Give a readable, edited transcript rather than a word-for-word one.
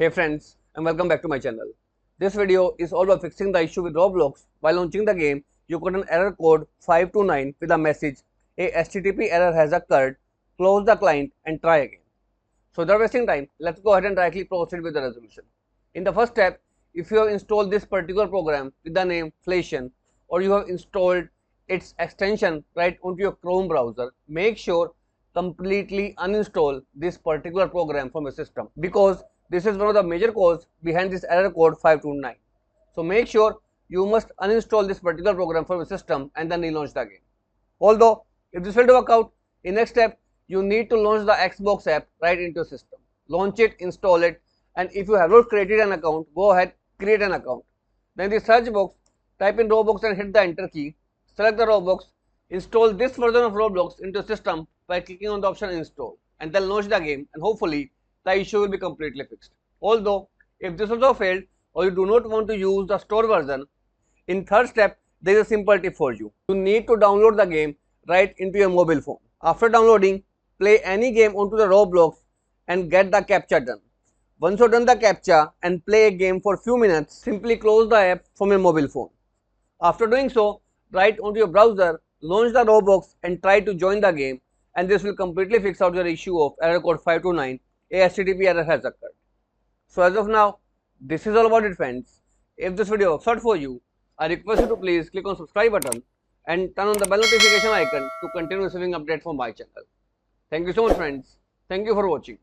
Hey friends, and welcome back to my channel. This video is all about fixing the issue with Roblox. While launching the game, you got an error code 529 with a message, a HTTP error has occurred, close the client and try again. So without wasting time, let's go ahead and directly proceed with the resolution. In the first step, if you have installed this particular program with the name Flation, or you have installed its extension right onto your Chrome browser, make sure completely uninstall this particular program from your system, because this is one of the major cause behind this error code 529. So make sure you must uninstall this particular program from your system and then relaunch the game. Although if this failed to work out, in next step you need to launch the Xbox app right into your system. Launch it, install it, and if you have not created an account, go ahead, create an account. Then in the search box, type in Roblox and hit the enter key. Select the Roblox, install this version of Roblox into your system by clicking on the option install, and then launch the game, and hopefully the issue will be completely fixed. Although if this also failed or you do not want to use the store version, in third step there is a simple tip for you. You need to download the game right into your mobile phone. After downloading, play any game onto the Roblox and get the captcha done. Once you have done the captcha and play a game for few minutes, simply close the app from your mobile phone. After doing so, right onto your browser, launch the Roblox and try to join the game, and this will completely fix out your issue of error code 529, a HTTP error has occurred. So as of now, this is all about it friends. If this video works out for you, I request you to please click on subscribe button and turn on the bell notification icon to continue receiving updates from my channel. Thank you so much friends. Thank you for watching.